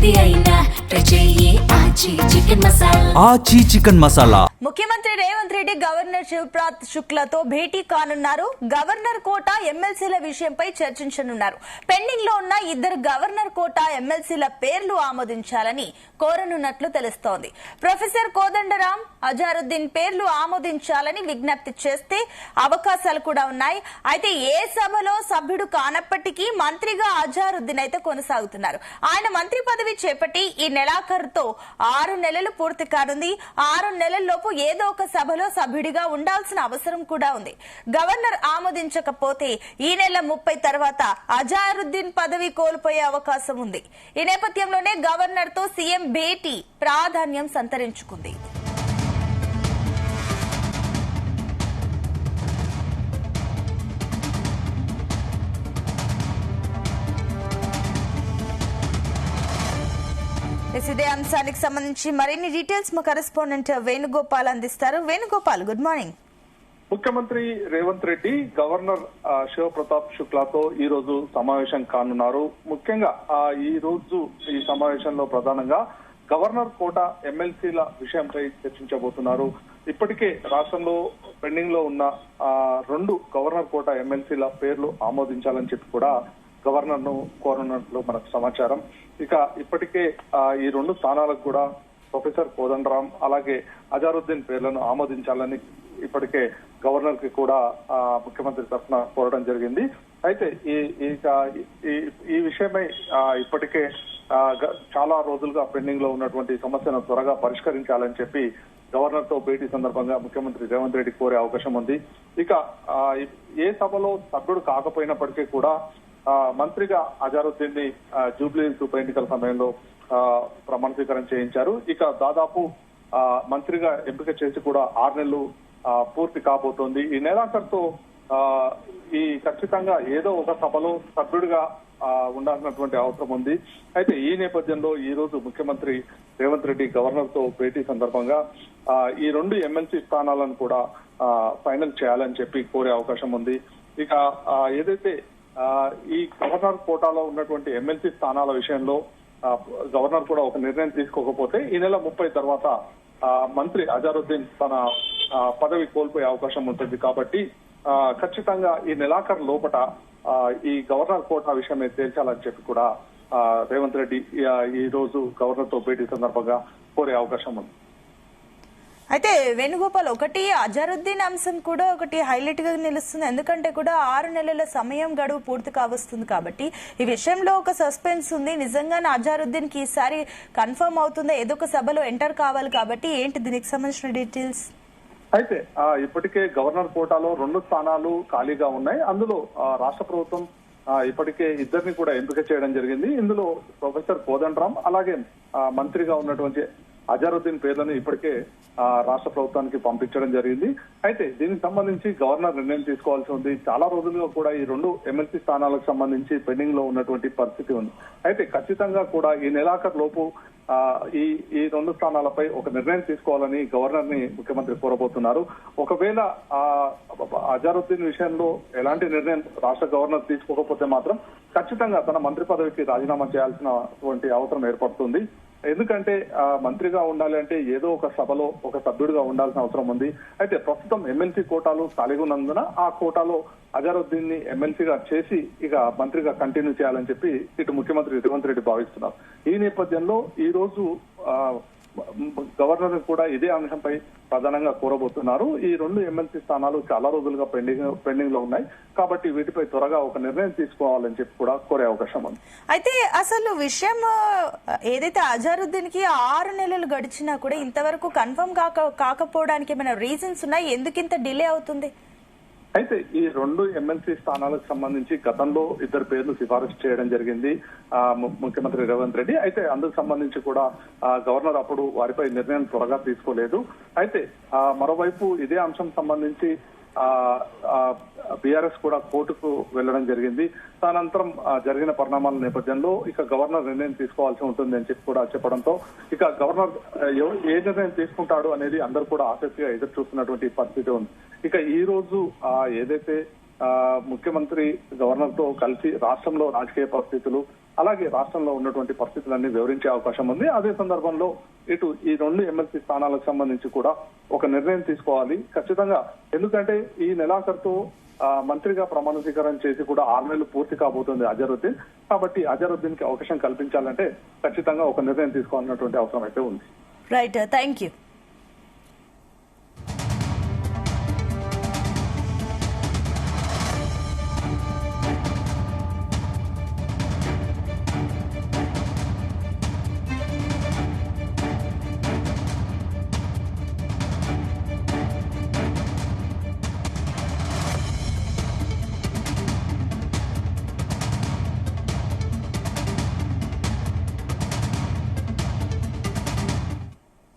ఏది అయినా చెయ్యి ఆచి చికెన్ మసాలా. ముఖ్యమంత్రి రేవంత్ రెడ్డి గవర్నర్ శివప్రతాప్ శుక్లాతో భేటీ కానున్నారు. గవర్నర్ కోటా ఎమ్మెల్సీల విషయంపై చర్చించనున్నారు. పెండింగ్ లో ఉన్న 2 గవర్నర్ కోటా ఎమ్మెల్సీల పేర్లు ఆమోదించాలని కోరనున్నట్లు తెలుస్తోంది. ప్రొఫెసర్ కోదండరాం, అజారుద్దీన్ పేర్లు ఆమోదించాలని విజ్ఞప్తి చేస్తే అవకాశాలు కూడా ఉన్నాయి. అయితే ఏ సభలో సభ్యుడు కానప్పటికీ మంత్రిగా అజారుద్దీన్ అయితే కొనసాగుతున్నారు. ఆయన మంత్రి పదవి చేపట్టి ఈ నెలాఖరుతో 6 నెలలు పూర్తి కానుంది. 6 నెలల్లోపు ఏదో ఒక సభలో సభ్యుడిగా ఉండాల్సిన అవసరం కూడా ఉంది. గవర్నర్ ఆమోదించకపోతే ఈ నెల 30 తర్వాత అజారుద్దీన్ పదవి కోల్పోయే అవకాశం ఉంది. ఈ నేపథ్యంలోనే గవర్నర్ తో సీఎం భేటీ ప్రాధాన్యం సంతరించుకుంది. ఇదే అంశానికి సంబంధించి మరిన్ని డీటెయిల్స్ మా కరెస్పాండెంట్ వేణుగోపాల్ అందిస్తారు. Venugopal, good morning. ముఖ్యమంత్రి రేవంత్ రెడ్డి గవర్నర్ శివప్రతాప్ శుక్లాతో ఈ రోజు సమావేశం కానున్నారు. ముఖ్యంగా ఈ రోజు ఈ సమావేశంలో ప్రధానంగా గవర్నర్ కోటా ఎమ్మెల్సీల విషయంపై చర్చించబోతున్నారు. ఇప్పటికే రాష్ట్రంలో పెండింగ్ లో ఉన్న 2 గవర్నర్ కోటా ఎమ్మెల్సీల పేర్లు ఆమోదించాలని చెప్పి కూడా గవర్నర్ ను కోరనున్నట్లు మనకు సమాచారం. ఇక ఇప్పటికే ఈ 2 స్థానాలకు కూడా ప్రొఫెసర్ కోదండరాం అలాగే అజారుద్దీన్ పేర్లను ఆమోదించాలని ఇప్పటికే గవర్నర్ కి కూడా ముఖ్యమంత్రి తరఫున కోరడం జరిగింది. అయితే ఈ విషయమై ఇప్పటికే చాలా రోజులుగా పెండింగ్ లో ఉన్నటువంటి సమస్యను త్వరగా పరిష్కరించాలని చెప్పి గవర్నర్ తో భేటీ సందర్భంగా ముఖ్యమంత్రి రేవంత్ రెడ్డి కోరే అవకాశం ఉంది. ఇక ఏ సభలో సభ్యుడు కాకపోయినప్పటికీ కూడా మంత్రిగా అజారుద్దీన్ ని జూబ్లీహిల్స్ ఉప ఎన్నికల సమయంలో ప్రమాణ స్వీకారం చేయించారు. ఇక దాదాపు మంత్రిగా ఎంపిక చేసి కూడా 6 నెలలు పూర్తి కాబోతోంది. ఈ నెలాఖరుతో ఖచ్చితంగా ఏదో ఒక సభలో సభ్యుడిగా ఉండాల్సినటువంటి అవసరం ఉంది. అయితే ఈ నేపథ్యంలో ఈ రోజు ముఖ్యమంత్రి రేవంత్ రెడ్డి గవర్నర్ తో భేటీ సందర్భంగా ఈ 2 ఎమ్మెల్సీ స్థానాలను కూడా ఫైనల్ చేయాలని చెప్పి కోరే అవకాశం ఉంది. ఇక ఏదైతే ఈ గవర్నర్ కోటాలో ఉన్నటువంటి ఎమ్మెల్సీ స్థానాల విషయంలో గవర్నర్ కూడా ఒక నిర్ణయం తీసుకోకపోతే ఈ నెల 30 తర్వాత మంత్రి అజారుద్దీన్ తన పదవి కోల్పోయే అవకాశం ఉంటుంది. కాబట్టి ఖచ్చితంగా ఈ నెలాఖరు లోపట ఈ గవర్నర్ కోటా విషయమే తేల్చాలని చెప్పి కూడా రేవంత్ రెడ్డి ఈ రోజు గవర్నర్ తో భేటీ సందర్భంగా కోరే అవకాశం ఉంది. అయితే వేణుగోపాల్, ఒకటి అజారుద్దీన్ అంశం కూడా ఒకటి హైలైట్ గా నిలుస్తుంది. ఎందుకంటే కూడా 6 నెలల సమయం గడువు పూర్తి కావస్తుంది కాబట్టి ఈ విషయంలో ఒక సస్పెన్స్ ఉంది. నిజంగానే అజారుద్దీన్ కి ఈసారి కన్ఫర్మ్ అవుతుందా? ఏదో ఒక సభలో ఎంటర్ కావాలి కాబట్టి ఏంటి దీనికి సంబంధించిన డీటెయిల్స్? అయితే ఇప్పటికే గవర్నర్ కోటాలో 2 స్థానాలు ఖాళీగా ఉన్నాయి. అందులో రాష్ట్ర ప్రభుత్వం ఇప్పటికే 2ని కూడా ఎంపిక చేయడం జరిగింది. ఇందులో ప్రొఫెసర్ కోదండరాం అలాగే మంత్రిగా ఉన్నటువంటి అజారుద్దీన్ పేర్లను ఇప్పటికే రాష్ట్ర ప్రభుత్వానికి పంపించడం జరిగింది. అయితే దీనికి సంబంధించి గవర్నర్ నిర్ణయం తీసుకోవాల్సి ఉంది. చాలా రోజులుగా కూడా ఈ 2 ఎమ్మెల్సీ స్థానాలకు సంబంధించి పెండింగ్ లో ఉన్నటువంటి పరిస్థితి ఉంది. అయితే ఖచ్చితంగా కూడా ఈ నెలాఖరు లోపు ఈ 2 స్థానాలపై ఒక నిర్ణయం తీసుకోవాలని గవర్నర్ ని ముఖ్యమంత్రి కోరబోతున్నారు. ఒకవేళ అజారుద్దీన్ విషయంలో ఎలాంటి నిర్ణయం రాష్ట్ర గవర్నర్ తీసుకోకపోతే మాత్రం ఖచ్చితంగా తన మంత్రి పదవికి రాజీనామా చేయాల్సినటువంటి అవసరం ఏర్పడుతుంది. ఎందుకంటే మంత్రిగా ఉండాలి అంటే ఏదో ఒక సభలో ఒక సభ్యుడిగా ఉండాల్సిన అవసరం ఉంది. అయితే ప్రస్తుతం ఎమ్మెల్సీ కోటాలు ఖాళీగా ఉన్నందున ఆ కోటాలో అజారుద్దీన్ ని ఎమ్మెల్సీగా చేసి ఇక మంత్రిగా కంటిన్యూ చేయాలని చెప్పి ఇటు ముఖ్యమంత్రి రేవంత్ రెడ్డి భావిస్తున్నారు. ఈ నేపథ్యంలో ఈ రోజు గవర్నర్ కూడా ఇదే అంశంపై ప్రధానంగా కోరబోతున్నారు. ఈ 2 ఎమ్మెల్సీ స్థానాలు చాలా రోజులుగా పెండింగ్ లో ఉన్నాయి కాబట్టి వీటిపై త్వరగా ఒక నిర్ణయం తీసుకోవాలని చెప్పి కూడా కోరే అవకాశం ఉంది. అయితే అసలు విషయం ఏదైతే అజారుద్దీన్ కి 6 నెలలు గడిచినా కూడా ఇంతవరకు కన్ఫర్మ్ కాకపోవడానికి ఏమైనా రీజన్స్ ఉన్నాయి? ఎందుకు ఇంత డిలే అవుతుంది? అయితే ఈ 2 ఎమ్మెల్సీ స్థానాలకు సంబంధించి గతంలో 2 పేర్లు సిఫారసు చేయడం జరిగింది ముఖ్యమంత్రి రేవంత్ రెడ్డి. అయితే అందుకు సంబంధించి కూడా గవర్నర్ అప్పుడు వారిపై నిర్ణయం త్వరగా తీసుకోలేదు. అయితే మరోవైపు ఇదే అంశం సంబంధించి బీఆర్ఎస్ కూడా కోర్టుకు వెళ్లడం జరిగింది. తదనంతరం జరిగిన పరిణామాల నేపథ్యంలో ఇక గవర్నర్ నిర్ణయం తీసుకోవాల్సి ఉంటుంది అని చెప్పి కూడా చెప్పడంతో ఇక గవర్నర్ ఏ నిర్ణయం తీసుకుంటాడు అనేది అందరూ కూడా ఆసక్తిగా ఎదురు చూస్తున్నటువంటి పరిస్థితి ఉంది. ఇక ఈ రోజు ఏదైతే ముఖ్యమంత్రి గవర్నర్ తో కలిసి రాష్ట్రంలో రాజకీయ పరిస్థితులు అలాగే రాష్ట్రంలో ఉన్నటువంటి పరిస్థితులన్నీ వివరించే అవకాశం ఉంది. అదే సందర్భంలో ఇటు ఈ 2 ఎమ్మెల్సీ స్థానాలకు సంబంధించి కూడా ఒక నిర్ణయం తీసుకోవాలి ఖచ్చితంగా. ఎందుకంటే ఈ నెలాఖరుతో మంత్రిగా ప్రమాణ స్వీకారం చేసి కూడా 6 నెలలు పూర్తి కాబోతుంది అజరుద్దీన్. కాబట్టి అజరుద్దీన్ కి అవకాశం కల్పించాలంటే ఖచ్చితంగా ఒక నిర్ణయం తీసుకోవాలన్నటువంటి అవసరం అయితే ఉంది. Right, thank you.